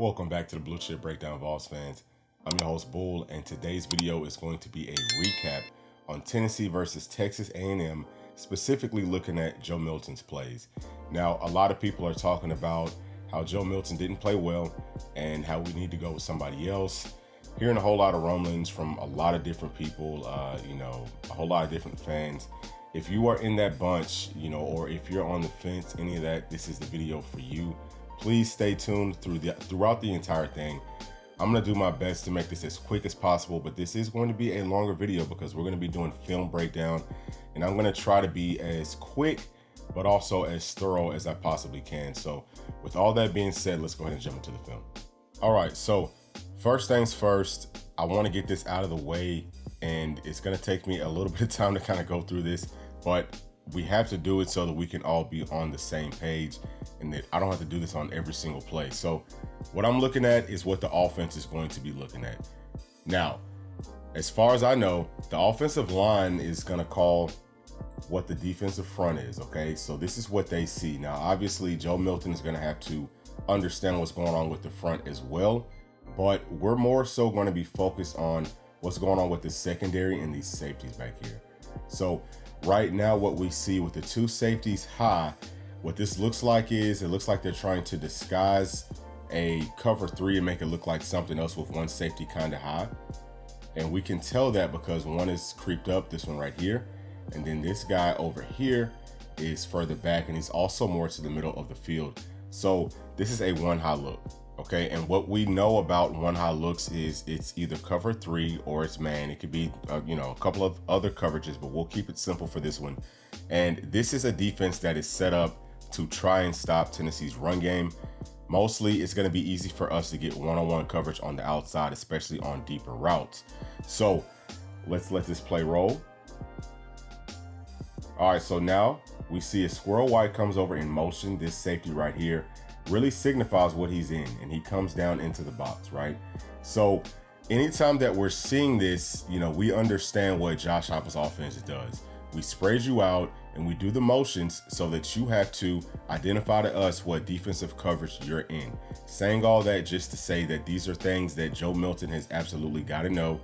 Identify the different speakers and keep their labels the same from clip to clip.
Speaker 1: Welcome back to the Blue Chip Breakdown, Vols fans. I'm your host, Bull, and today's video is going to be a recap on Tennessee versus Texas A&M, specifically looking at Joe Milton's plays. Now, a lot of people are talking about how Joe Milton didn't play well and how we need to go with somebody else. Hearing a whole lot of rumblings from a lot of different people, a whole lot of different fans. If you are in that bunch, or if you're on the fence, any of that, this is the video for you. Please stay tuned throughout the entire thing. I'm gonna do my best to make this as quick as possible, but this is going to be a longer video because we're gonna be doing film breakdown, and I'm gonna try to be as quick, but also as thorough as I possibly can. So with all that being said, let's go ahead and jump into the film. All right, so first things first, I wanna get this out of the way, and it's gonna take me a little bit of time to kind of go through this, but we have to do it so that we can all be on the same page and that I don't have to do this on every single play. So what I'm looking at is what the offense is going to be looking at. Now, as far as I know, the offensive line is going to call what the defensive front is, okay? So this is what they see. Now, obviously, Joe Milton is going to have to understand what's going on with the front as well, but we're more so going to be focused on what's going on with the secondary and these safeties back here. So right now, what we see with the two safeties high, what this looks like is, it looks like they're trying to disguise a cover three and make it look like something else with one safety kind of high. And we can tell that because one is creeped up, this one right here. And then this guy over here is further back, and he's also more to the middle of the field. So this is a one high look, okay? And what we know about one high looks is it's either cover three or it's man. It could be, a couple of other coverages, but we'll keep it simple for this one. And this is a defense that is set up to try and stop Tennessee's run game. Mostly, it's going to be easy for us to get one-on-one coverage on the outside, especially on deeper routes. So let's let this play roll. All right, so now we see a squirrel white comes over in motion. This safety right here really signifies what he's in, and he comes down into the box, right? So anytime that we're seeing this, we understand what Josh Heupel's offense does. We spread you out and we do the motions so that you have to identify to us what defensive coverage you're in. Saying all that just to say that these are things that Joe Milton has absolutely got to know,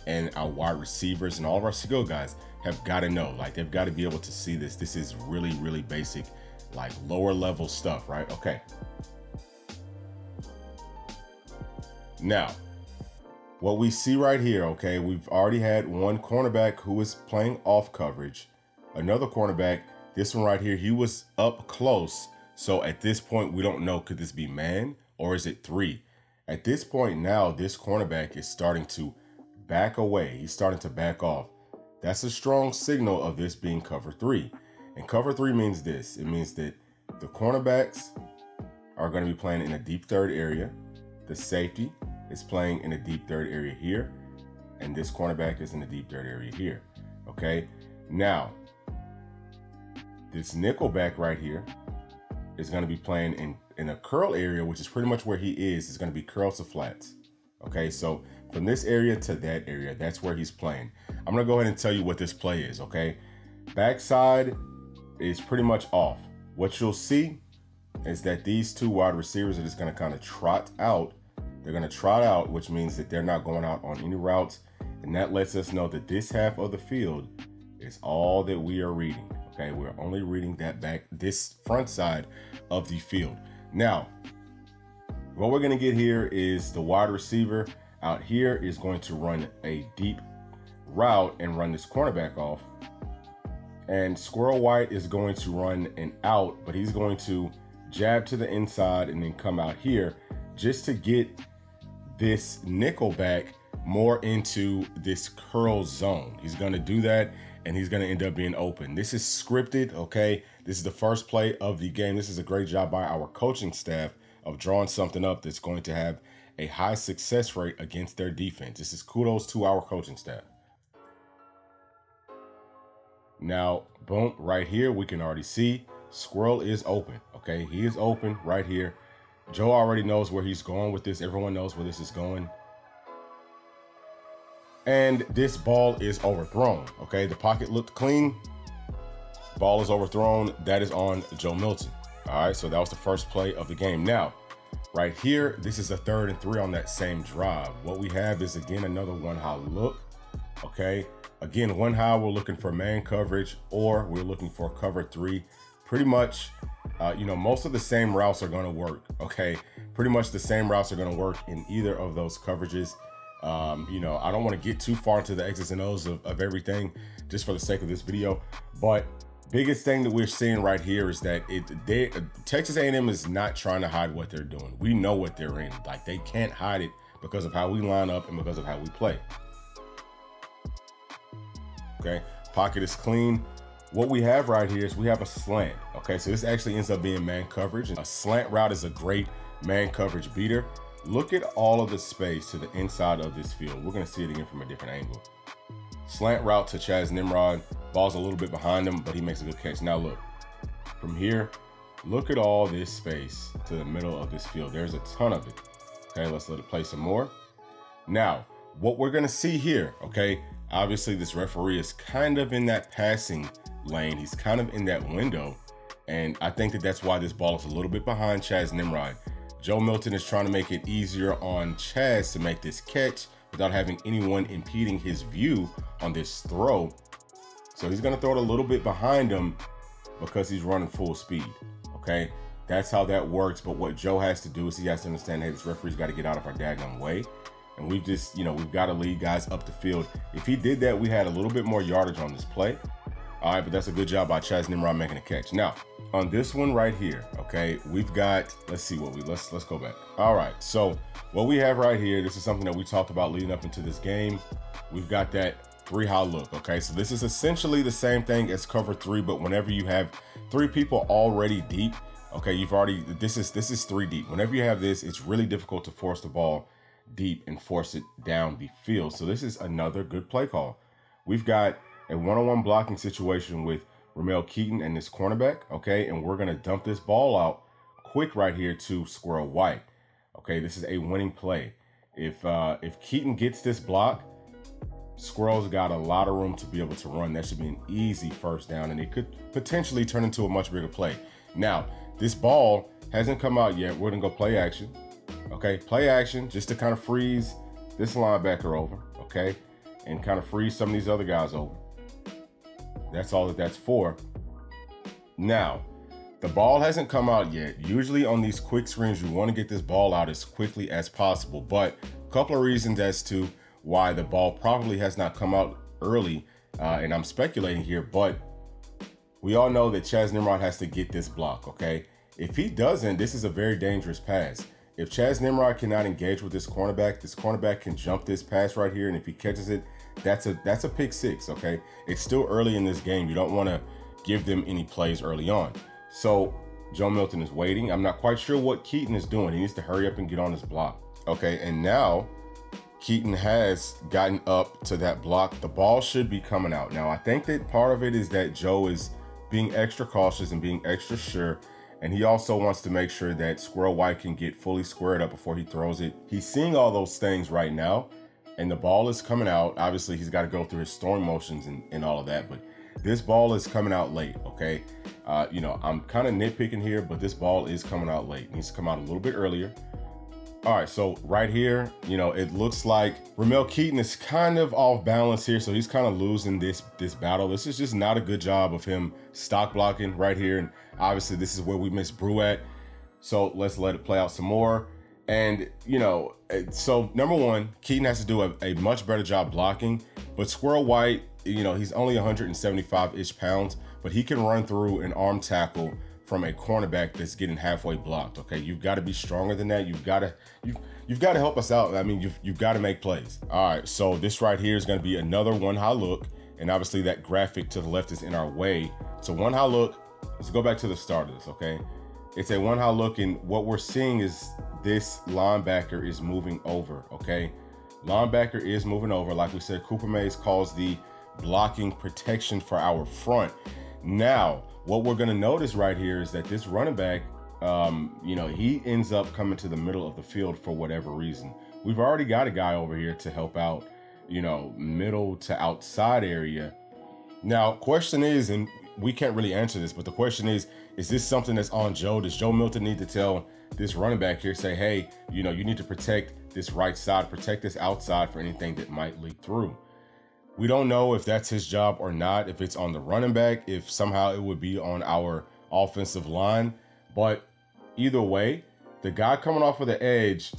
Speaker 1: and our wide receivers and all of our skill guys have got to know. Like, they've got to be able to see this. This is really, really basic, like lower level stuff, right? Okay. Now, what we see right here, okay, we've already had one cornerback who is playing off coverage. Another cornerback, this one right here, he was up close. So at this point, we don't know, could this be man or is it three? At this point now, this cornerback is starting to back away. He's starting to back off. That's a strong signal of this being cover three. And cover three means this. It means that the cornerbacks are going to be playing in a deep third area. The safety is playing in a deep third area here. And this cornerback is in the deep third area here. Okay. Now, this nickel back right here is going to be playing in a curl area, which is pretty much where he is. It's going to be curls to flats. Okay, so from this area to that area, that's where he's playing. I'm going to go ahead and tell you what this play is, okay? Backside is pretty much off. What you'll see is that these two wide receivers are just going to kind of trot out. They're going to trot out, which means that they're not going out on any routes. And that lets us know that this half of the field is all that we are reading. Okay, we're only reading this front side of the field. Now, what we're gonna get here is the wide receiver out here is going to run a deep route and run this cornerback off. And Squirrel White is going to run an out, but he's going to jab to the inside and then come out here just to get this nickel back more into this curl zone. He's gonna do that, and he's going to end up being open. This is scripted, okay? This is the first play of the game. This is a great job by our coaching staff of drawing something up that's going to have a high success rate against their defense. This is kudos to our coaching staff. Now, boom, right here, we can already see Squirrel is open, okay? He is open right here. Joe already knows where he's going with this. Everyone knows where this is going. And this ball is overthrown, okay? The pocket looked clean. Ball is overthrown. That is on Joe Milton. All right, so that was the first play of the game. Now, right here, this is a 3rd and 3 on that same drive. What we have is, again, another one high look, okay? Again, one high, we're looking for man coverage, or we're looking for cover 3. Pretty much, you know, most of the same routes are gonna work, okay? Pretty much the same routes are gonna work in either of those coverages. You know, I don't want to get too far into the X's and O's of everything just for the sake of this video, but biggest thing that we're seeing right here is that Texas A&M is not trying to hide what they're doing. We know what they're in. Like, they can't hide it because of how we line up and because of how we play. Okay, pocket is clean. What we have right here is we have a slant. Okay, so this actually ends up being man coverage. A slant route is a great man coverage beater. Look at all of the space to the inside of this field. We're gonna see it again from a different angle. Slant route to Chaz Nimrod. Ball's a little bit behind him, but he makes a good catch. Now look, from here, look at all this space to the middle of this field. There's a ton of it. Okay, let's let it play some more. Now, what we're gonna see here, okay, obviously this referee is kind of in that passing lane. He's kind of in that window. And I think that that's why this ball is a little bit behind Chaz Nimrod. Joe Milton is trying to make it easier on Chaz to make this catch without having anyone impeding his view on this throw. So he's gonna throw it a little bit behind him because he's running full speed, okay? That's how that works, but what Joe has to do is he has to understand, hey, this referee's gotta get out of our daggone way. And we've just, you know, we've gotta lead guys up the field. If he did that, we had a little bit more yardage on this play. All right, but that's a good job by Chaz Nimrod making a catch. Now, on this one right here, okay, we've got, let's go back. All right, so what we have right here, this is something that we talked about leading up into this game. We've got that 3 high look, okay? So this is essentially the same thing as cover 3, but whenever you have 3 people already deep, okay, this is 3 deep. Whenever you have this, it's really difficult to force the ball deep and force it down the field. So this is another good play call. We've got a one-on-one blocking situation with Ramel Keaton and this cornerback, okay? And we're gonna dump this ball out quick right here to Squirrel White. Okay, this is a winning play. If Keaton gets this block, Squirrel's got a lot of room to be able to run. That should be an easy first down, and it could potentially turn into a much bigger play. Now, this ball hasn't come out yet. We're gonna go play action. Okay, play action just to kind of freeze this linebacker over, okay? And kind of freeze some of these other guys over. That's all that's for. Now, the ball hasn't come out yet. Usually on these quick screens, you want to get this ball out as quickly as possible, but a couple of reasons as to why the ball probably has not come out early, and I'm speculating here, but we all know that Chaz Nimrod has to get this block, okay? If he doesn't, this is a very dangerous pass. If Chaz Nimrod cannot engage with this cornerback can jump this pass right here, and if he catches it, that's a pick 6, okay? It's still early in this game. You don't want to give them any plays early on. So Joe Milton is waiting. I'm not quite sure what Keaton is doing. He needs to hurry up and get on his block. Okay, and now Keaton has gotten up to that block. The ball should be coming out. Now, I think that part of it is that Joe is being extra cautious and being extra sure. And he also wants to make sure that Squirrel White can get fully squared up before he throws it. He's seeing all those things right now, and the ball is coming out. Obviously, he's got to go through his throwing motions and all of that, but this ball is coming out late, okay? You know, I'm kind of nitpicking here, but this ball is coming out late. It needs to come out a little bit earlier. All right, so right here, you know, it looks like Ramel Keaton is kind of off balance here, so he's kind of losing this battle. This is just not a good job of him stock blocking right here, and obviously this is where we miss Brew at. So let's let it play out some more. And, you know, so number one, Keaton has to do a much better job blocking, but Squirrel White, you know, he's only 175-ish pounds, but he can run through an arm tackle from a cornerback that's getting halfway blocked. Okay, you've got to be stronger than that. You've got to help us out. I mean, you've got to make plays. All right, so this right here is going to be another one high look, and obviously that graphic to the left is in our way. So one high look. Let's go back to the start of this. Okay, it's a one high look, and what we're seeing is this linebacker is moving over. Okay, linebacker is moving over. Like we said, Cooper Mays calls the blocking protection for our front. Now, what we're going to notice right here is that this running back, you know, he ends up coming to the middle of the field for whatever reason. We've already got a guy over here to help out, you know, middle to outside area. Now, question is, and we can't really answer this, but the question is this something that's on Joe? Does Joe Milton need to tell this running back here, say, hey, you know, you need to protect this right side, protect this outside for anything that might leak through? We don't know if that's his job or not, if it's on the running back, if somehow it would be on our offensive line. But either way, the guy coming off of the edge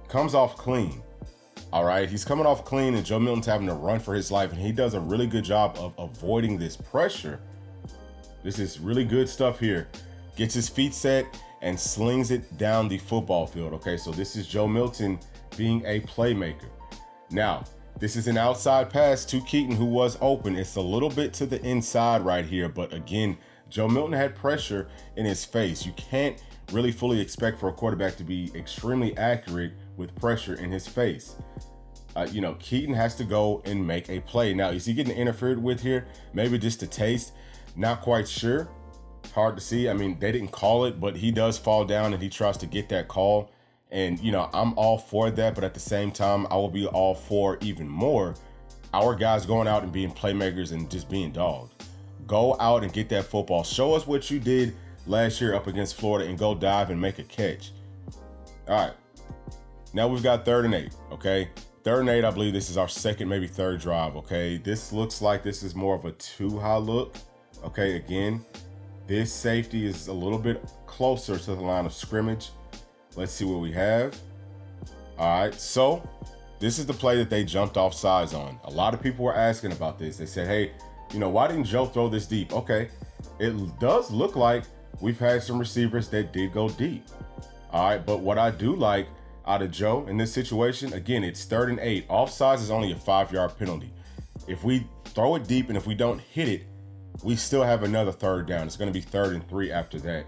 Speaker 1: comes off clean. All right, he's coming off clean, and Joe Milton's having to run for his life, and he does a really good job of avoiding this pressure. This is really good stuff here. Gets his feet set and slings it down the football field. Okay, so this is Joe Milton being a playmaker. Now, this is an outside pass to Keaton, who was open. It's a little bit to the inside right here, but again, Joe Milton had pressure in his face. You can't really fully expect for a quarterback to be extremely accurate with pressure in his face. You know, Keaton has to go and make a play. Now, is he getting interfered with here? Maybe just a taste. Not quite sure. Hard to see. I mean, they didn't call it, but he does fall down and he tries to get that call. And, you know, I'm all for that, but at the same time, I will be all for even more our guys going out and being playmakers and just being dogs. Go out and get that football. Show us what you did last year up against Florida and go dive and make a catch. All right. Now we've got 3rd and 8, okay? 3rd and 8, I believe this is our second, maybe third drive, okay? This looks like this is more of a too-high look, okay? Again, this safety is a little bit closer to the line of scrimmage. Let's see what we have. All right, so this is the play that they jumped off sides on. A lot of people were asking about this. They said, hey, you know, why didn't Joe throw this deep? Okay, it does look like we've had some receivers that did go deep. All right, but what I do like out of Joe in this situation, again, it's 3rd and 8. Offsides is only a 5-yard penalty. If we throw it deep and if we don't hit it, we still have another 3rd down. It's going to be 3rd and 3 after that.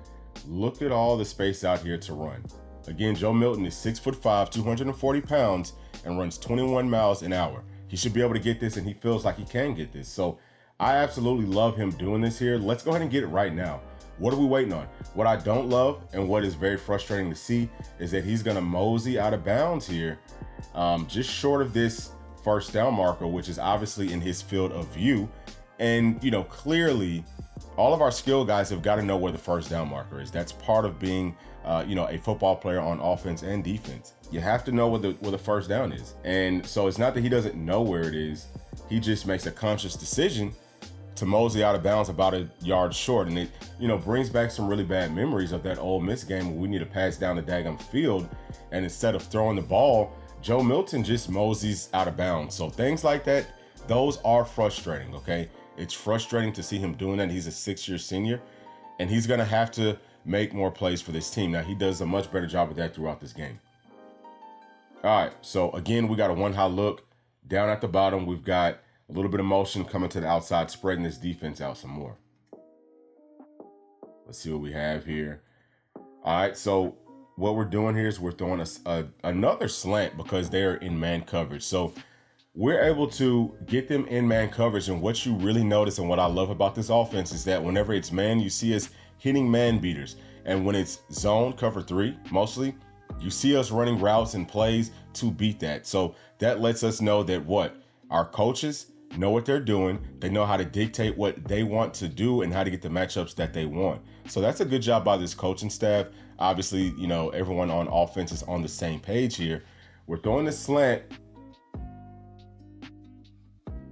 Speaker 1: Look at all the space out here to run. Again, Joe Milton is 6'5", 240 pounds, and runs 21 miles an hour. He should be able to get this, and he feels like he can get this. So I absolutely love him doing this here. Let's go ahead and get it right now. What are we waiting on? What I don't love, and what is very frustrating to see, is that he's going to mosey out of bounds here, just short of this 1st down marker, which is obviously in his field of view. And, you know, clearly, all of our skill guys have got to know where the 1st down marker is. That's part of being, you know, a football player on offense and defense. You have to know where the 1st down is. And so it's not that he doesn't know where it is. He just makes a conscious decision to mosey out of bounds about a yard short. And it, you know, brings back some really bad memories of that Ole Miss game where we need to pass down the daggum field. And instead of throwing the ball, Joe Milton just moseys out of bounds. So things like that, those are frustrating, okay? It's frustrating to see him doing that. He's a 6-year senior, and he's going to have to make more plays for this team. Now, he does a much better job of that throughout this game. All right, so again, we got a 1-high look. Down at the bottom, we've got a little bit of motion coming to the outside, spreading this defense out some more. Let's see what we have here. All right, so what we're doing here is we're throwing another slant because they're in man coverage. So we're able to get them in man coverage. And what you really notice and what I love about this offense is that whenever it's man, you see us hitting man beaters. And when it's zone cover 3, mostly, you see us running routes and plays to beat that. So that lets us know that our coaches know what they're doing. They know how to dictate what they want to do and how to get the matchups that they want. So that's a good job by this coaching staff. Obviously, you know, everyone on offense is on the same page here. We're throwing the slant,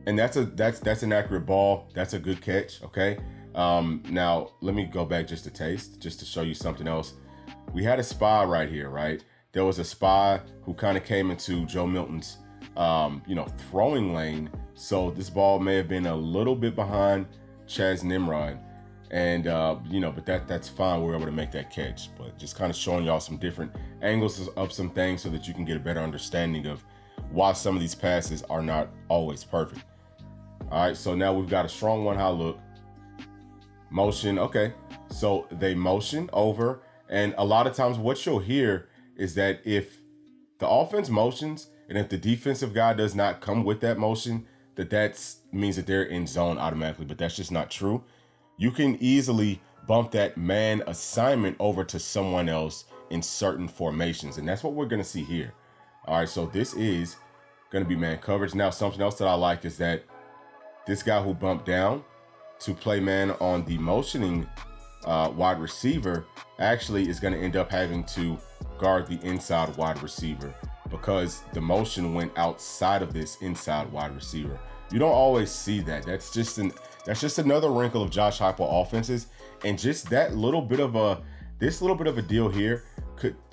Speaker 1: and that's an accurate ball. That's a good catch, okay? Now, let me go back just a taste, just to show you something else. We had a spy right here, right? There was a spy who kind of came into Joe Milton's, you know, throwing lane. So this ball may have been a little bit behind Chaz Nimrod. And, you know, but that's fine. We were able to make that catch. But just kind of showing y'all some different angles of some things so that you can get a better understanding of why some of these passes are not always perfect. All right, so now we've got a strong 1-high look. Motion, okay. So they motion over. And a lot of times what you'll hear is that if the offense motions and if the defensive guy does not come with that motion, that means that they're in zone automatically, but that's just not true. You can easily bump that man assignment over to someone else in certain formations, and that's what we're going to see here. All right, so this is going to be man coverage. Now, something else that I like is that this guy who bumped down, to play man on the motioning wide receiver, actually is going to end up having to guard the inside wide receiver because the motion went outside of this inside wide receiver. You don't always see that. That's just another wrinkle of Josh Heupel offenses, and just that little bit of a deal here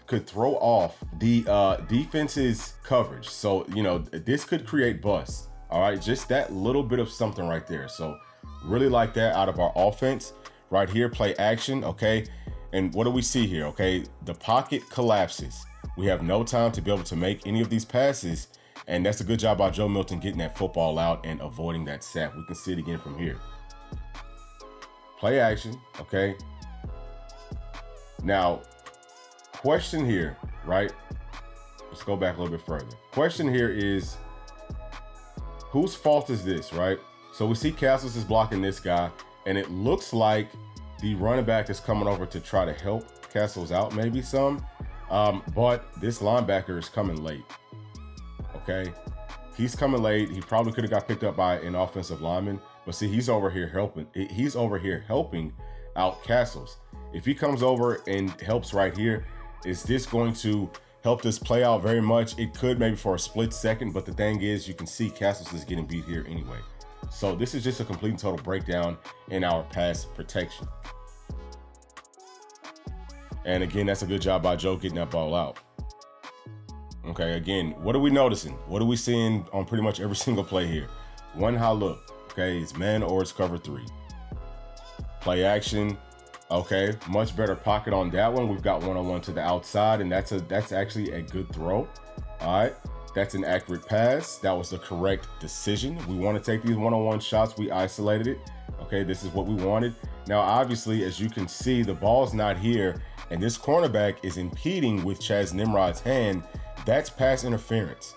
Speaker 1: could throw off the defense's coverage. So, you know, this could create busts. All right, just that little bit of something right there. So really like that out of our offense. Right here, play action, okay? And what do we see here, okay? The pocket collapses. We have no time to be able to make any of these passes, and that's a good job by Joe Milton getting that football out and avoiding that sack. We can see it again from here. Play action, okay? Now, question here, right? Let's go back a little bit further. Question here is, whose fault is this, right? So we see Castles is blocking this guy, and it looks like the running back is coming over to try to help Castles out, maybe some. But this linebacker is coming late, okay? He's coming late. He probably could have got picked up by an offensive lineman, but see, he's over here helping. He's over here helping out Castles. If he comes over and helps right here, is this going to help this play out very much? It could, maybe for a split second, but the thing is, you can see Castles is getting beat here anyway. So this is just a complete and total breakdown in our pass protection. And again, that's a good job by Joe getting that ball out. Okay, again, what are we noticing? What are we seeing on pretty much every single play here? One high look, okay, it's man or it's cover three. Play action, okay, much better pocket on that one. We've got one-on-one to the outside, and that's actually a good throw. All right, that's an accurate pass. That was the correct decision. We want to take these one-on-one shots. We isolated it. Okay, this is what we wanted. Now, obviously, as you can see, the ball's not here, and this cornerback is impeding with Chaz Nimrod's hand. That's pass interference.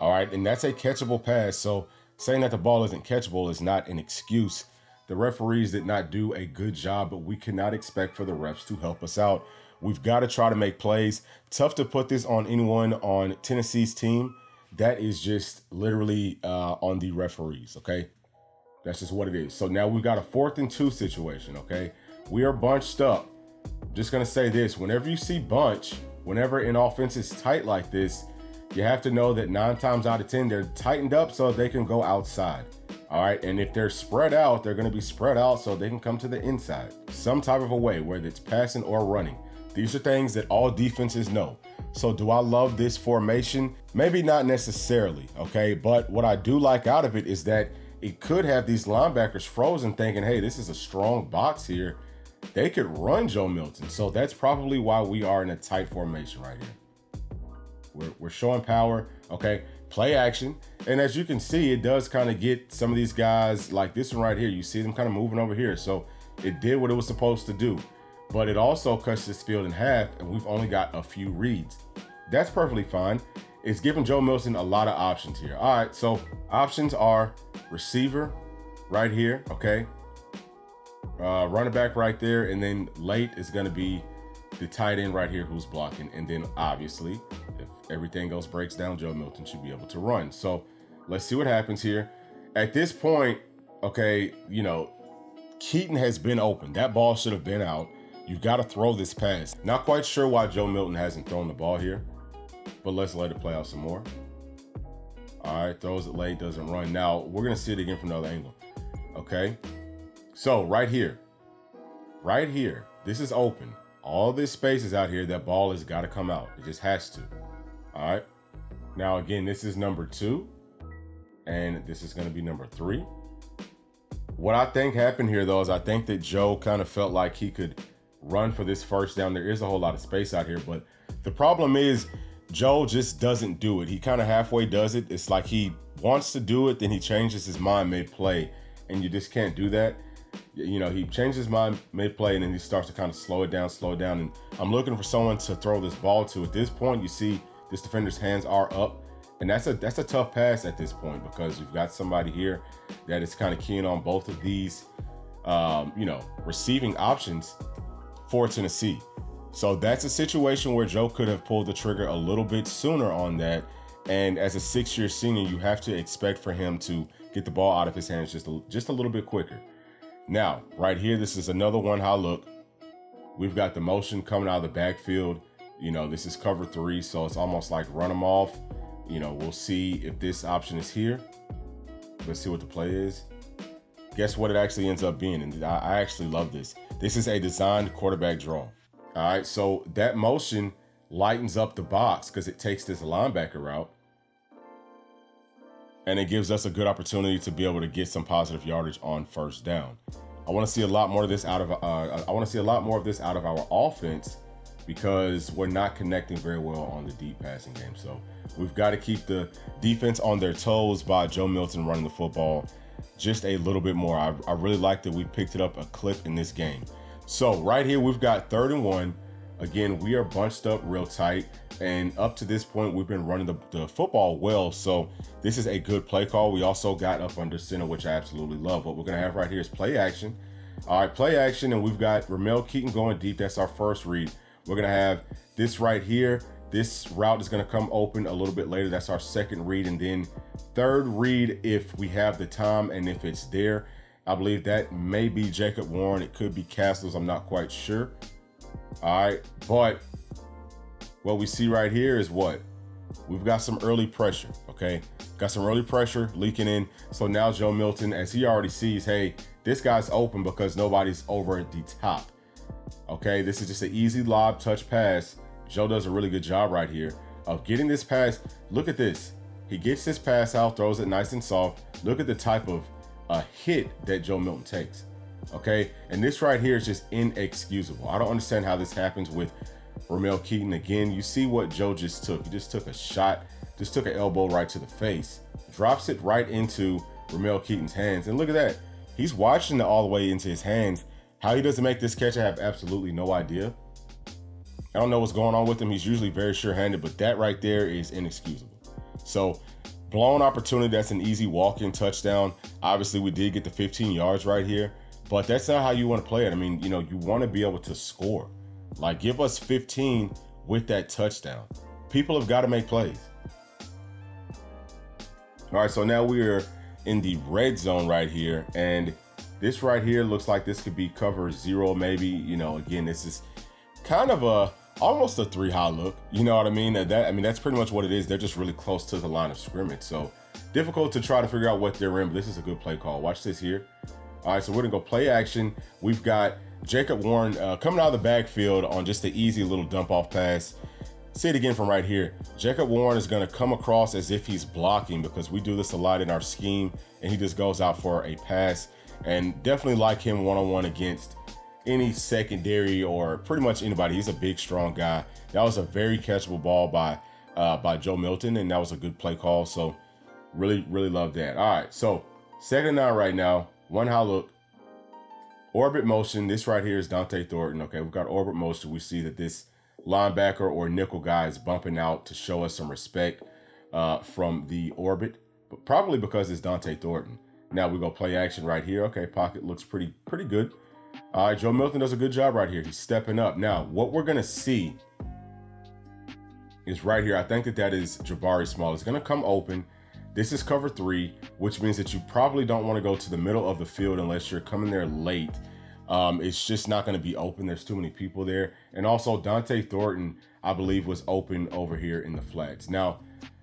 Speaker 1: All right, and that's a catchable pass. So saying that the ball isn't catchable is not an excuse. The referees did not do a good job, but we cannot expect for the refs to help us out. We've got to try to make plays. Tough to put this on anyone on Tennessee's team. That is just literally on the referees, okay? That's just what it is. So now we've got a 4th and 2 situation, okay? We are bunched up. Just going to say this. Whenever you see bunch, whenever an offense is tight like this, you have to know that 9 times out of 10, they're tightened up so they can go outside. All right, and if they're spread out, they're going to be spread out so they can come to the inside. Some type of a way, whether it's passing or running. These are things that all defenses know. So do I love this formation? Maybe not necessarily, okay? But what I do like out of it is that it could have these linebackers frozen thinking, hey, this is a strong box here. They could run Joe Milton. So that's probably why we are in a tight formation right here. We're showing power, okay? Play action. And as you can see, it does kind of get some of these guys like this one right here. You see them kind of moving over here. So it did what it was supposed to do. But it also cuts this field in half, and we've only got a few reads. That's perfectly fine. It's giving Joe Milton a lot of options here. All right, so options are receiver right here, okay? Running back right there, and then late is going to be the tight end right here who's blocking. And then obviously, if everything else breaks down, Joe Milton should be able to run. So let's see what happens here. At this point, okay, you know, Keaton has been open. That ball should have been out. You've got to throw this pass. Not quite sure why Joe Milton hasn't thrown the ball here, but let's let it play out some more. All right, throws it late, doesn't run. Now, we're going to see it again from another angle. Okay, so right here, this is open. All this space is out here. That ball has got to come out. It just has to. All right. Now, again, this is number 2, and this is going to be number 3. What I think happened here, though, is I think that Joe kind of felt like he could run for this first down. There is a whole lot of space out here, but the problem is Joe just doesn't do it. He kind of halfway does it. It's like he wants to do it, then he changes his mind mid-play, and you just can't do that. You know, he changes his mind mid-play, and then he starts to kind of slow it down. And I'm looking for someone to throw this ball to. At this point, you see this defender's hands are up, and that's a tough pass at this point because you've got somebody here that is kind of keen on both of these, you know, receiving options for Tennessee. So that's a situation where Joe could have pulled the trigger a little bit sooner on that. And as a 6-year senior, you have to expect for him to get the ball out of his hands just a little bit quicker. Now, right here, this is another one high look. We've got the motion coming out of the backfield. This is cover 3, so it's almost like run them off. We'll see if this option is here. Let's see what the play is. Guess what it actually ends up being, and I actually love this. This is a designed quarterback draw. All right, so that motion lightens up the box because it takes this linebacker route, and it gives us a good opportunity to be able to get some positive yardage on first down. I want to see a lot more of this out of our offense because we're not connecting very well on the deep passing game. So we've got to keep the defense on their toes by Joe Milton running the football just a little bit more. I really like that we picked it up a clip in this game. So right here, we've got 3rd and 1. Again, we are bunched up real tight, and up to this point, we've been running the football well. So this is a good play call. We also got up under center, which I absolutely love. What we're going to have right here is play action. All right, play action, and we've got Ramel Keaton going deep. That's our first read. We're going to have this right here. This route is going to come open a little bit later. That's our second read, and then third read if we have the time and if it's there. I believe that may be Jacob Warren. It could be Castles. I'm not quite sure. All right, but what we see right here is what? We've got some early pressure, okay? Got some early pressure leaking in. So now Joe Milton, as he already sees, hey, this guy's open because nobody's over at the top, okay? This is just an easy lob touch pass. Joe does a really good job right here of getting this pass. Look at this. He gets this pass out, throws it nice and soft. Look at the type of hit that Joe Milton takes. Okay, and this right here is just inexcusable. I don't understand how this happens with Ramel Keaton. Again, you see what Joe just took. He just took a shot, just took an elbow right to the face, drops it right into Ramel Keaton's hands. And look at that. He's watching it all the way into his hands. How he doesn't make this catch, I have absolutely no idea. I don't know what's going on with him. He's usually very sure-handed, but that right there is inexcusable. So, blown opportunity. That's an easy walk-in touchdown. Obviously, we did get the 15 yards right here. But that's not how you want to play it. I mean, you want to be able to score. Like, give us 15 with that touchdown. People have got to make plays. All right, so now we are in the red zone right here. And this right here looks like this could be cover 0 maybe. Again, this is kind of almost a 3-high look. You know what I mean? That's pretty much what it is. They're just really close to the line of scrimmage. So difficult to try to figure out what they're in. But this is a good play call. Watch this here. All right, so we're going to go play action. We've got Jacob Warren coming out of the backfield on just an easy little dump-off pass. See it again from right here. Jacob Warren is going to come across as if he's blocking because we do this a lot in our scheme, and he just goes out for a pass. And definitely like him one-on-one against any secondary or pretty much anybody. He's a big, strong guy. That was a very catchable ball by Joe Milton, and that was a good play call. So really, really love that. All right, so 2nd and 9 right now. One high look, orbit motion. This right here is Dante Thornton. Okay, we've got orbit motion. We see that this linebacker or nickel guy is bumping out to show us some respect from the orbit, but probably because it's Dante Thornton. Now we go play action right here. Okay, pocket looks pretty good. All right, Joe Milton does a good job right here. He's stepping up. Now, what we're going to see is right here. I think that is Jabari Small. It's going to come open. This is cover 3, which means that you probably don't want to go to the middle of the field unless you're coming there late. It's just not going to be open. There's too many people there. And also Dante Thornton, I believe, was open over here in the flats. Now,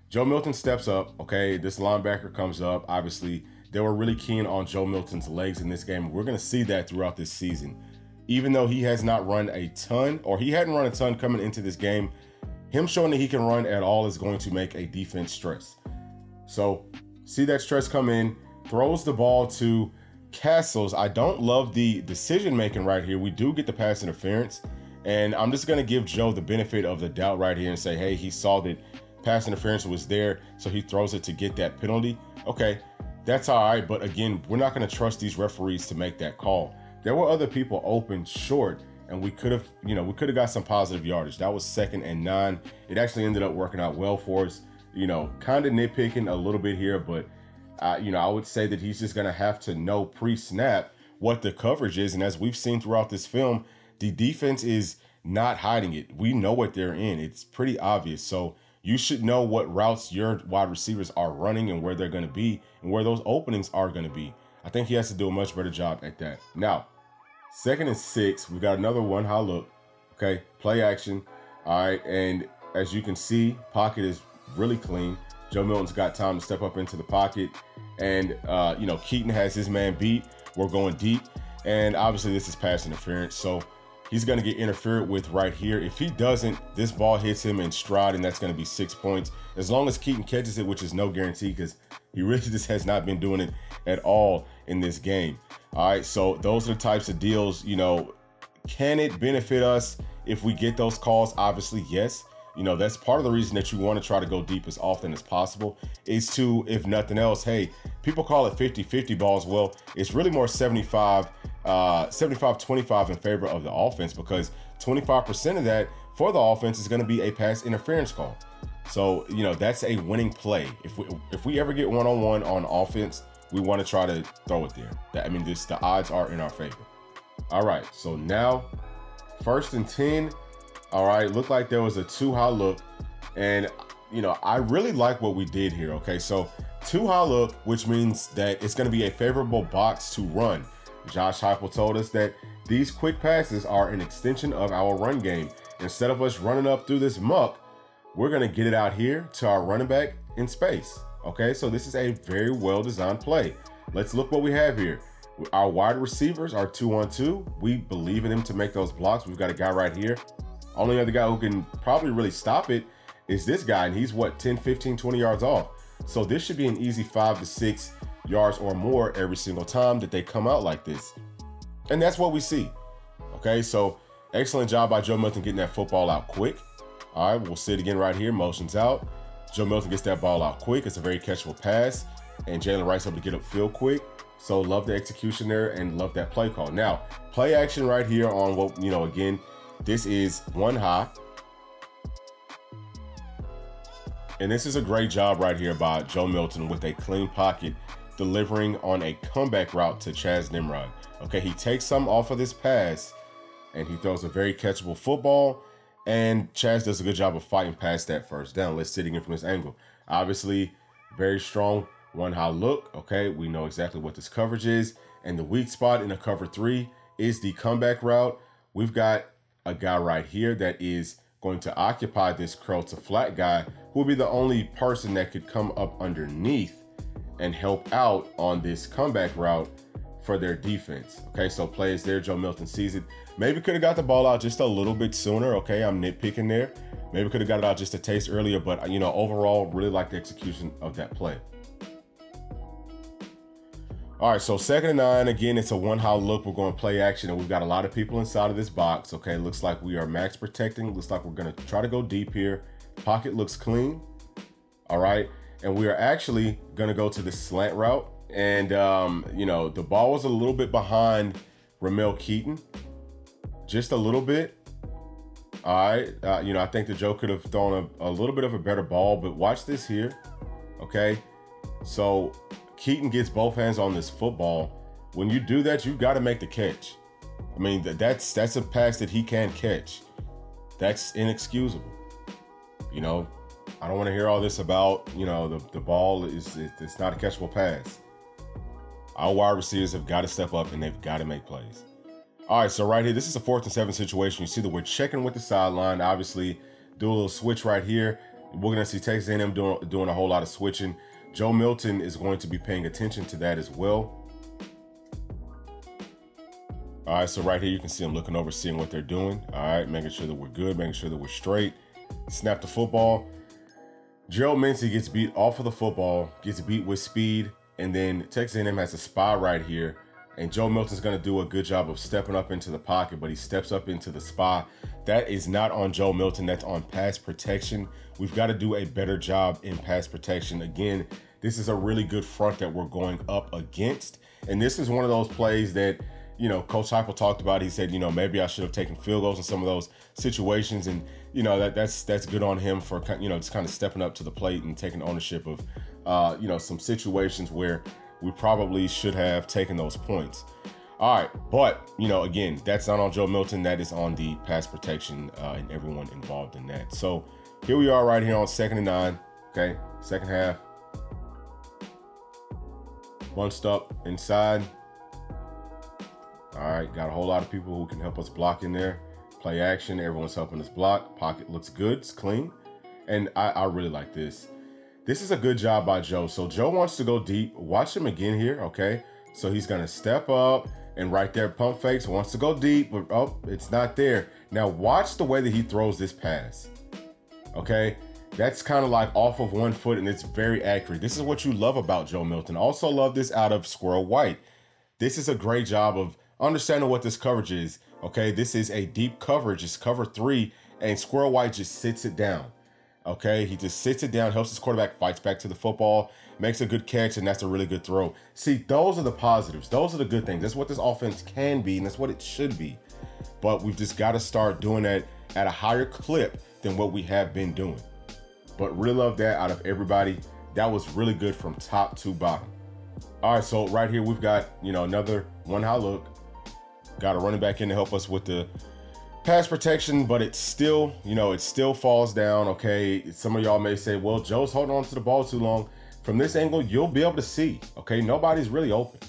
Speaker 1: Joe Milton steps up. Okay, this linebacker comes up. Obviously, they were really keen on Joe Milton's legs in this game. We're going to see that throughout this season. Even though he has not run a ton, or he hadn't run a ton coming into this game, him showing that he can run at all is going to make a defense stress. So, see that stress come in, throws the ball to Castles. I don't love the decision-making right here. We do get the pass interference, and I'm just going to give Joe the benefit of the doubt right here and say, hey, he saw that pass interference was there, so he throws it to get that penalty. Okay, that's all right, but again, we're not going to trust these referees to make that call. There were other people open short, and we could have got some positive yardage. That was 2nd and 9. It actually ended up working out well for us. Kind of nitpicking a little bit here, but I would say that he's just going to have to know pre-snap what the coverage is. And as we've seen throughout this film, the defense is not hiding it. We know what they're in. It's pretty obvious. So you should know what routes your wide receivers are running and where they're going to be and where those openings are going to be. I think he has to do a much better job at that. Now, 2nd and 6, we got another one high look. Okay, play action. All right, and as you can see, pocket is really clean. Joe Milton's got time to step up into the pocket, and you know, Keaton has his man beat. We're going deep, and obviously this is pass interference, so he's going to get interfered with right here. If he doesn't, this ball hits him in stride, and that's going to be 6 points. As long as Keaton catches it, which is no guarantee because he really just has not been doing it at all in this game. All right, so those are the types of deals, you know, can it benefit us if we get those calls? Obviously, yes. You know, that's part of the reason that you want to try to go deep as often as possible is to, if nothing else, hey, people call it 50-50 balls. Well, it's really more 75-25 in favor of the offense, because 25% of that for the offense is going to be a pass interference call. So, you know, that's a winning play. If we ever get one-on-one on offense, we want to try to throw it there. I mean, the odds are in our favor. All right, so now 1st and 10. All right, looked like there was a 2 high look, and you know, I really like what we did here. Okay, so 2 high look, which means that it's going to be a favorable box to run. Josh Heupel told us that these quick passes are an extension of our run game. Instead of us running up through this muck, we're going to get it out here to our running back in space. Okay, so this is a very well designed play. Let's look what we have here. Our wide receivers are 2-on-2. We believe in them to make those blocks. We've got a guy right here. Only other guy who can probably really stop it is this guy, and he's what, 10, 15, 20 yards off. So this should be an easy 5 to 6 yards or more every single time that they come out like this. And that's what we see. Okay, so excellent job by Joe Milton getting that football out quick. All right, we'll see it again right here. Motions out. Joe Milton gets that ball out quick. It's a very catchable pass, and Jalen Wright's able to get upfield quick. So love the execution there and love that play call. Now, play action right here on what, you know, again, this is 1 high. And this is a great job right here by Joe Milton with a clean pocket, delivering on a comeback route to Chaz Nimrod. Okay, he takes some off of this pass, and he throws a very catchable football, and Chaz does a good job of fighting past that first down. Let's see it again from this angle. Obviously, very strong 1 high look. Okay, we know exactly what this coverage is, and the weak spot in a cover 3 is the comeback route. We've got a guy right here that is going to occupy this curl to flat guy, who will be the only person that could come up underneath and help out on this comeback route for their defense. Okay, so play is there. Joe Milton sees it. Maybe could have got the ball out just a little bit sooner. Okay, I'm nitpicking there. Maybe could have got it out just a taste earlier, but you know, overall, really like the execution of that play. All right, so 2nd and 9. Again, it's a 1 high look. We're going to play action, and we've got a lot of people inside of this box. Okay, looks like we are max protecting. Looks like we're going to try to go deep here. Pocket looks clean. All right, and we are actually going to go to the slant route. And, you know, the ball was a little bit behind Ramel Keaton. Just a little bit. All right, you know, I think the Joe could have thrown a little bit of a better ball, but watch this here. Okay, so Keaton gets both hands on this football. When you do that, you've got to make the catch. I mean, that's a pass that he can catch. That's inexcusable. You know, I don't want to hear all this about, you know, the ball it's not a catchable pass. Our wide receivers have got to step up, and they've got to make plays. All right, so right here, this is a 4th and 7 situation. You see that we're checking with the sideline. Obviously, do a little switch right here. We're going to see Texas A&M doing a whole lot of switching. Joe Milton is going to be paying attention to that as well. All right, so right here, you can see him looking over, seeing what they're doing. All right, making sure that we're good, making sure that we're straight. Snap the football. Gerald Mincey gets beat off of the football, gets beat with speed, and then Texas A&M has a spy right here. And Joe Milton's going to do a good job of stepping up into the pocket, but he steps up into the spy. That is not on Joe Milton. That's on pass protection. We've got to do a better job in pass protection. Again, this is a really good front that we're going up against. And this is one of those plays that, you know, Coach Heupel talked about. He said, you know, maybe I should have taken field goals in some of those situations. And, you know, that's good on him for, you know, just kind of stepping up to the plate and taking ownership of, you know, some situations where we probably should have taken those points. All right, but, you know, again, that's not on Joe Milton. That is on the pass protection and everyone involved in that. So here we are right here on 2nd and 9, okay, second half. bunched up inside. All right, got a whole lot of people who can help us block in there. Play action, everyone's helping us block. Pocket looks good, it's clean. And I really like this. This is a good job by Joe. So Joe wants to go deep. Watch him again here, okay? So he's gonna step up and right there, pump fakes, wants to go deep, but oh, it's not there. Now watch the way that he throws this pass, okay? That's kind of like off of 1 foot and it's very accurate. This is what you love about Joe Milton. Also love this out of Squirrel White. This is a great job of understanding what this coverage is, okay? This is a deep coverage, it's cover 3, and Squirrel White just sits it down, okay? He just sits it down, helps his quarterback, fights back to the football, makes a good catch, and that's a really good throw. See, those are the positives. Those are the good things. That's what this offense can be, and that's what it should be. But we've just got to start doing that at a higher clip than what we have been doing. But really love that out of everybody. That was really good from top to bottom. All right, so right here we've got, another one high look. Got a running back in to help us with the pass protection, but it still, it still falls down, okay? Some of y'all may say, well, Joe's holding on to the ball too long. From this angle, you'll be able to see, okay? Nobody's really open.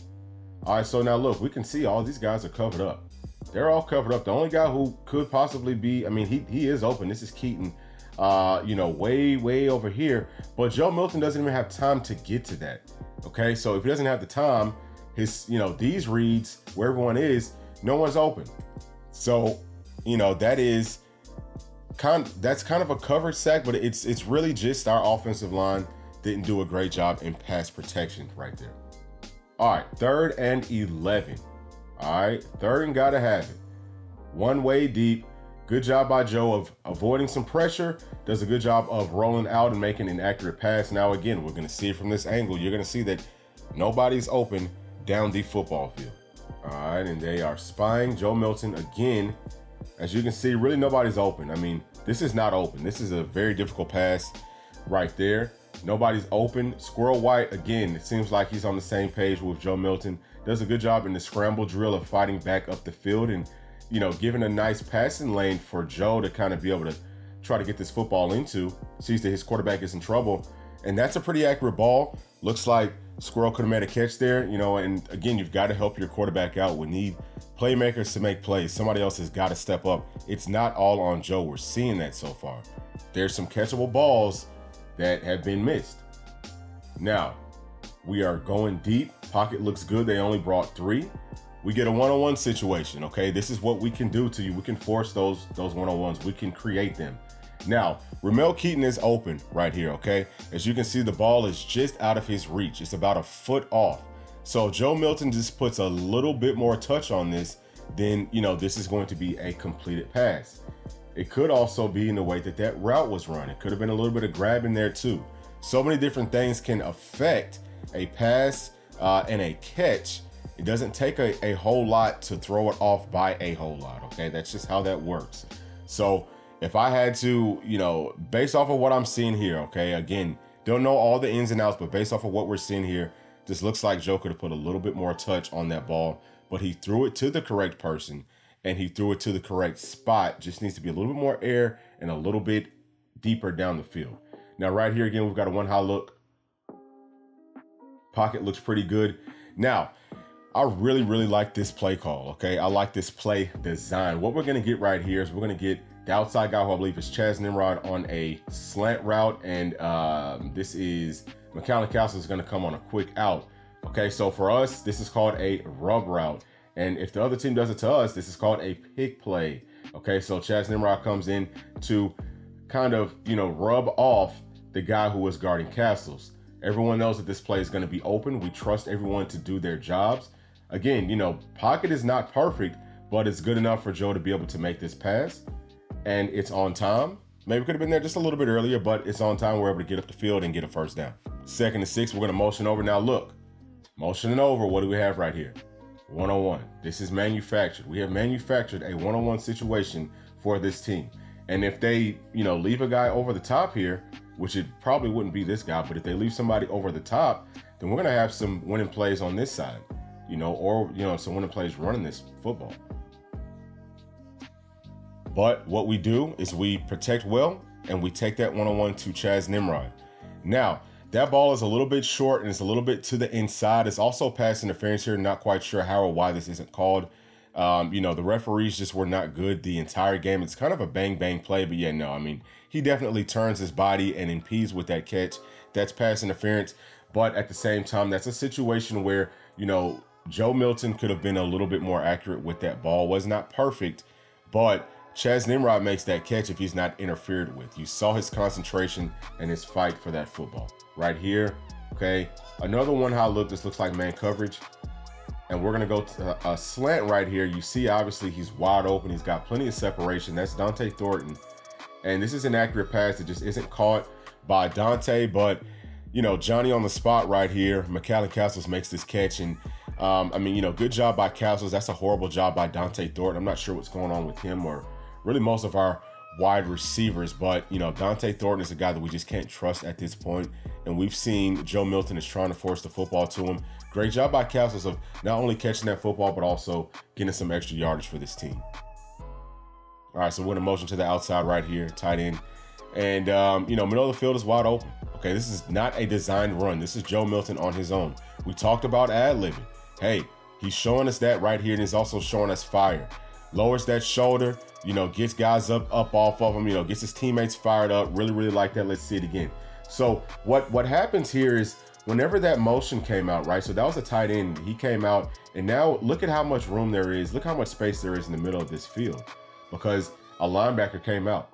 Speaker 1: All right, so now look, we can see all these guys are covered up. They're all covered up. The only guy who could possibly be, he is open. This is Keaton, way over here. But Joe Milton doesn't even have time to get to that, okay? So if he doesn't have the time, his, these reads, where everyone is, no one's open. So, that's kind of a coverage sack, but it's really just our offensive line didn't do a great job in pass protection right there. All right, 3rd and 11. All right, 3rd and gotta have it. One way deep. Good job by Joe of avoiding some pressure. Does a good job of rolling out and making an accurate pass. Now again, we're gonna see it from this angle. You're gonna see that nobody's open down the football field. All right, and they are spying Joe Milton again. As you can see, really nobody's open. This is not open. This is a very difficult pass right there. Nobody's open. Squirrel White, again, it seems like he's on the same page with Joe Milton. Does a good job in the scramble drill of fighting back up the field and, giving a nice passing lane for Joe to kind of be able to try to get this football into. Sees that his quarterback is in trouble. And that's a pretty accurate ball. Looks like Squirrel could have made a catch there, and again, you've got to help your quarterback out. We need playmakers to make plays. Somebody else has got to step up. It's not all on Joe. We're seeing that so far. There's some catchable balls that have been missed. Now, we are going deep. Pocket looks good. They only brought 3. We get a one-on-one situation, okay? This is what we can do to you. We can force those one-on-ones. We can create them. Now, Ramel Keaton is open right here, okay? As you can see, the ball is just out of his reach. It's about a foot off. So Joe Milton just puts a little bit more touch on this, then, this is going to be a completed pass. It could also be in the way that route was run. It could have been a little bit of grab in there too. So many different things can affect a pass and a catch. It doesn't take a whole lot to throw it off by a whole lot, okay? That's just how that works. So if I had to, based off of what I'm seeing here, okay? Again, don't know all the ins and outs, but based off of what we're seeing here, this looks like Joe could have put a little bit more touch on that ball, but he threw it to the correct person and he threw it to the correct spot. Just needs to be a little bit more air and a little bit deeper down the field. Now, right here, again, we've got a one high look. Pocket looks pretty good. Now, I really like this play call, okay? I like this play design. What we're going to get right here is we're going to get the outside guy, who I believe is Chaz Nimrod, on a slant route, and this is McCallum Castle is going to come on a quick out. Okay, so for us, this is called a rub route. And if the other team does it to us, this is called a pick play. Okay, so Chaz Nimrod comes in to kind of, rub off the guy who was guarding Castles. Everyone knows that this play is going to be open. We trust everyone to do their jobs. Again, pocket is not perfect, but it's good enough for Joe to be able to make this pass. And it's on time. Maybe could have been there just a little bit earlier, but it's on time. We're able to get up the field and get a first down. 2nd and 6, we're going to motion over. Now look, motioning over, what do we have right here? One-on-one. This is manufactured. We have manufactured a one-on-one situation for this team. And if they, leave a guy over the top here, which it probably wouldn't be this guy, but if they leave somebody over the top, then we're going to have some winning plays on this side, or some winning plays running this football. But what we do is we protect well, and we take that one-on-one to Chaz Nimrod. Now, That ball is a little bit short and it's a little bit to the inside. It's also pass interference here. Not quite sure how or why this isn't called. You know, the referees just were not good the entire game. It's kind of a bang play, but yeah, no, I mean, he definitely turns his body and impedes with that catch. That's pass interference. But at the same time, that's a situation where, you know, Joe Milton could have been a little bit more accurate with that ball. Was not perfect, but Chaz Nimrod makes that catch if he's not interfered with. You saw his concentration and his fight for that football right here. Okay, another one high look. This looks like man coverage, and we're gonna go to a slant right here. You see, obviously he's wide open. He's got plenty of separation. That's Dante Thornton, and this is an accurate pass that just isn't caught by Dante. But you know, Johnny on the spot right here. McCallan Castles makes this catch, and I mean, you know, good job by Castles. That's a horrible job by Dante Thornton. I'm not sure what's going on with him or really most of our wide receivers, but you know, Dante Thornton is a guy that we just can't trust at this point. And we've seen Joe Milton is trying to force the football to him. Great job by Castles of not only catching that football, but also getting some extra yardage for this team. All right, so we're in a motion to the outside right here, tight end. And you know, middle of the field is wide open. Okay, this is not a designed run. This is Joe Milton on his own. We talked about ad-libbing. Hey, he's showing us that right here, and he's also showing us fire. Lowers that shoulder, you know, gets guys up off of him, you know, gets his teammates fired up. Really like that. Let's see it again. So what happens here is whenever that motion came out, right? So that was a tight end. He came out, and now look at how much room there is. Look how much space there is in the middle of this field because a linebacker came out.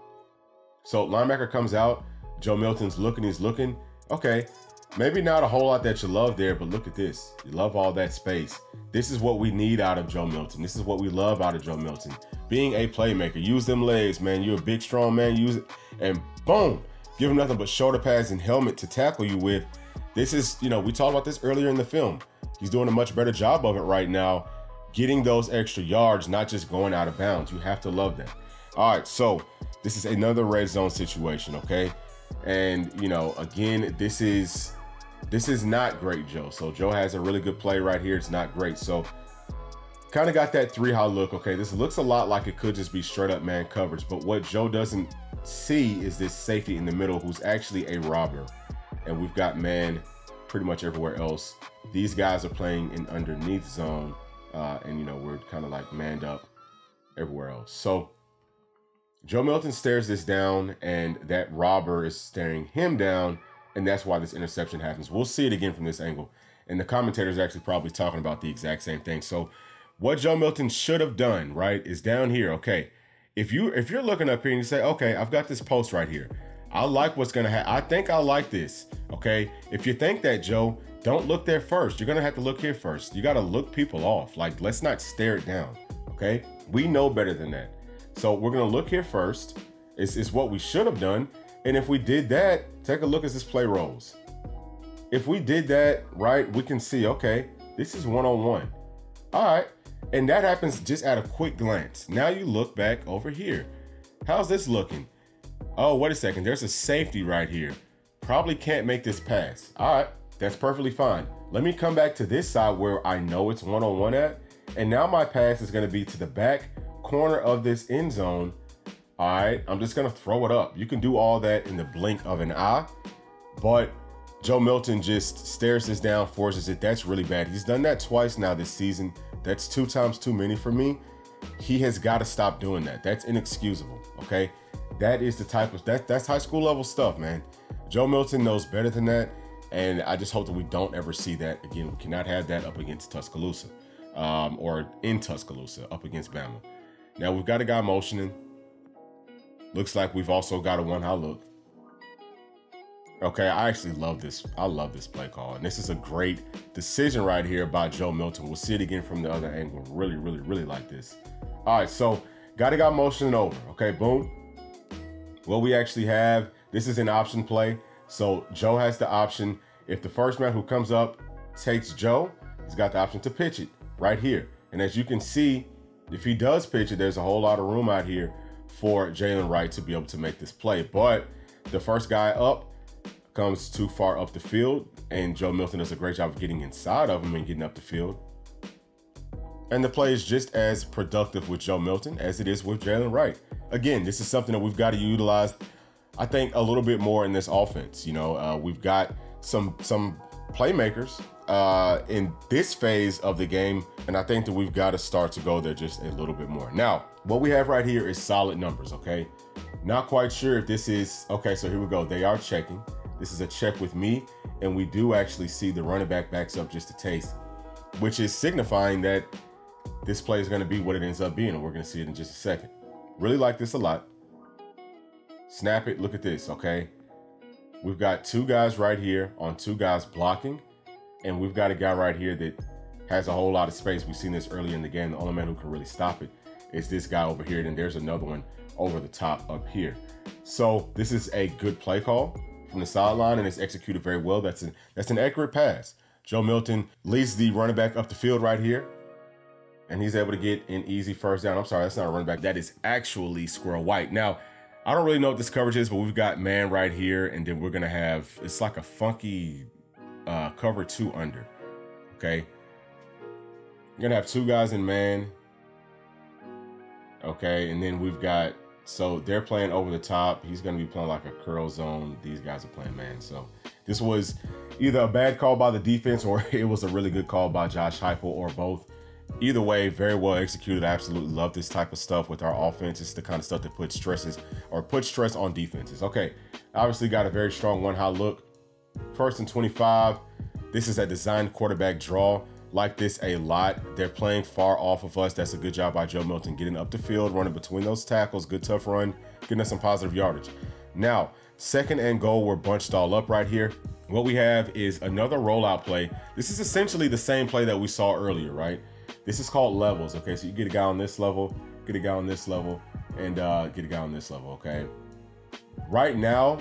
Speaker 1: So linebacker comes out. Joe Milton's looking. He's looking. Okay, maybe not a whole lot that you love there, but look at this. You love all that space. This is what we need out of Joe Milton. This is what we love out of Joe Milton. Being a playmaker. Use them legs, man. You're a big, strong man. Use it. And boom. Give him nothing but shoulder pads and helmet to tackle you with. This is, you know, we talked about this earlier in the film. He's doing a much better job of it right now. Getting those extra yards, not just going out of bounds. You have to love that. All right, so this is another red zone situation, okay? And, you know, again, this is not great, Joe. So Joe has a really good play right here. It's not great. So kind of got that 3-high look. Okay, this looks a lot like it could just be straight up man coverage. But what Joe doesn't see is this safety in the middle who's actually a robber. And we've got man pretty much everywhere else. These guys are playing in underneath zone. And, you know, we're kind of like manned up everywhere else. So Joe Milton stares this down, and that robber is staring him down, and that's why this interception happens. We'll see it again from this angle, and the commentator's actually probably talking about the exact same thing. So what Joe Milton should have done, right, is down here. Okay, if you're looking up here and you say, okay, I've got this post right here. I like what's going to happen. I think I like this, okay? If you think that, Joe, don't look there first. You're going to have to look here first. You got to look people off. Like, let's not stare it down, okay? We know better than that. So we're going to look here first. It's what we should have done. And if we did that, take a look as this play rolls. If we did that, right, we can see, okay, this is one-on-one. All right. And that happens just at a quick glance. Now you look back over here. How's this looking? Oh, wait a second. There's a safety right here. Probably can't make this pass. All right. That's perfectly fine. Let me come back to this side where I know it's one-on-one at. And now my pass is going to be to the back corner of this end zone. All right, I'm just gonna throw it up. You can do all that in the blink of an eye, but Joe Milton just stares this down, forces it. That's really bad. He's done that twice now this season. That's 2 times too many for me. He has got to stop doing that. That's inexcusable, okay? That is the type of, that's high school level stuff, man. Joe Milton knows better than that, and I just hope that we don't ever see that again. We cannot have that up against Tuscaloosa, or in Tuscaloosa, up against Bama. Now we've got a guy motioning. Looks like we've also got a one-high look. Okay, I actually love this. I love this play call. And this is a great decision right here by Joe Milton. We'll see it again from the other angle. Really like this. All right, so got a guy motioning over. Okay, boom. What we actually have, this is an option play. So Joe has the option. If the first man who comes up takes Joe, he's got the option to pitch it right here. And as you can see, if he does pitch it, there's a whole lot of room out here for Jalen Wright to be able to make this play. But the first guy up comes too far up the field, and Joe Milton does a great job of getting inside of him and getting up the field. And the play is just as productive with Joe Milton as it is with Jalen Wright. Again, this is something that we've got to utilize, I think, a little bit more in this offense. You know, we've got some playmakers in this phase of the game, and I think that we've got to start to go there just a little bit more. Now, what we have right here is solid numbers, okay? Not quite sure if this is, okay, so here we go. They are checking. This is a check with me, and we do actually see the running back backs up just a taste, which is signifying that this play is going to be what it ends up being, and we're going to see it in just a second. Really like this a lot. Snap it. Look at this, okay? We've got two guys right here on two guys blocking, and we've got a guy right here that has a whole lot of space. We've seen this early in the game. The only man who can really stop it is this guy over here, and there's another one over the top up here. So this is a good play call from the sideline, and it's executed very well. That's an accurate pass. Joe Milton leads the running back up the field right here, and he's able to get an easy first down. I'm sorry, that's not a running back. That is actually Squirrel White. Now, I don't really know what this coverage is, but we've got man right here, and then we're going to have, it's like a funky cover 2 under, okay? You're going to have two guys in man, okay? And then we've got, so they're playing over the top. He's going to be playing like a curl zone. These guys are playing man. So this was either a bad call by the defense or it was a really good call by Josh Heupel, or both. Either way, very well executed. I absolutely love this type of stuff with our offense. It's the kind of stuff that puts stress on defenses. Okay, obviously got a very strong one high look. 1st and 25. This is a designed quarterback draw. Like this a lot. They're playing far off of us. That's a good job by Joe Milton getting up the field, running between those tackles. Good tough run, getting us some positive yardage. Now, 2nd and goal, we're bunched all up right here. What we have is another rollout play. This is essentially the same play that we saw earlier, right? This is called levels, okay? So you get a guy on this level, get a guy on this level, and get a guy on this level, okay? Right now,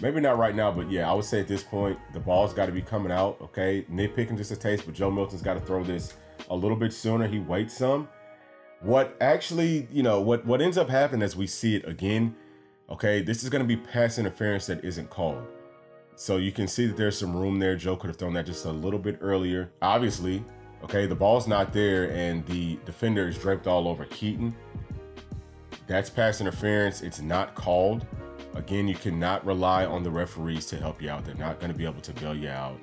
Speaker 1: maybe not right now, but yeah, I would say at this point, the ball's got to be coming out, okay? Nitpicking just a taste, but Joe Milton's got to throw this a little bit sooner. He waits some. What actually, you know, what ends up happening as we see it again, okay, this is going to be pass interference that isn't called. So you can see that there's some room there. Joe could have thrown that just a little bit earlier. Obviously, okay, the ball's not there and the defender is draped all over Keaton. That's pass interference. It's not called. Again, you cannot rely on the referees to help you out. They're not going to be able to bail you out,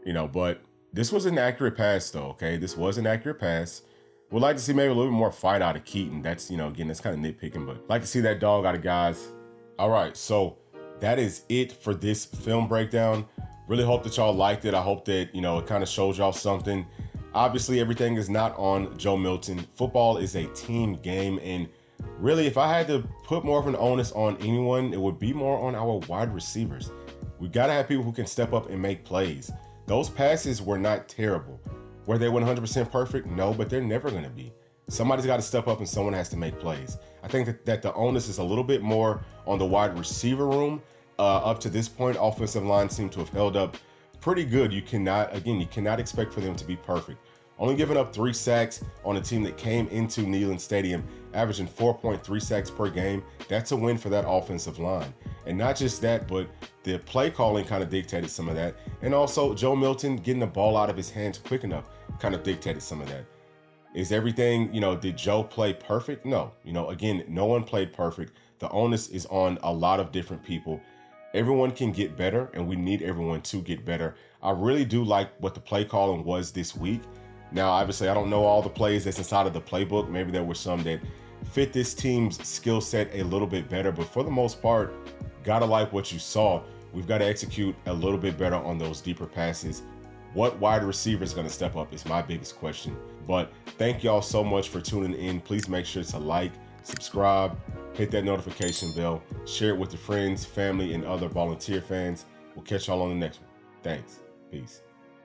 Speaker 1: you know, but this was an accurate pass though, okay? This was an accurate pass. Would like to see maybe a little bit more fight out of Keaton. That's, you know, again, that's kind of nitpicking, but like to see that dog out of guys. All right, so that is it for this film breakdown. Really hope that y'all liked it. I hope that, you know, it kind of shows y'all something. Obviously, everything is not on Joe Milton. Football is a team game, and really, if I had to put more of an onus on anyone, it would be more on our wide receivers. We've got to have people who can step up and make plays. Those passes were not terrible. Were they 100% perfect? No, but they're never going to be. Somebody's got to step up and someone has to make plays. I think that the onus is a little bit more on the wide receiver room. Up to this point, offensive line seem to have held up pretty good. You cannot expect for them to be perfect. Only giving up 3 sacks on a team that came into Neyland Stadium, averaging 4.3 sacks per game. That's a win for that offensive line. And not just that, but the play calling kind of dictated some of that. And also Joe Milton getting the ball out of his hands quick enough kind of dictated some of that. Is everything, you know, did Joe play perfect? No. You know, again, no one played perfect. The onus is on a lot of different people. Everyone can get better, and we need everyone to get better. I really do like what the play calling was this week. Now, obviously, I don't know all the plays that's inside of the playbook. Maybe there were some that fit this team's skill set a little bit better, but for the most part, gotta like what you saw. We've got to execute a little bit better on those deeper passes. What wide receiver is going to step up is my biggest question. But thank y'all so much for tuning in. Please make sure to like, subscribe, hit that notification bell, share it with your friends, family, and other volunteer fans. We'll catch y'all on the next one. Thanks. Peace.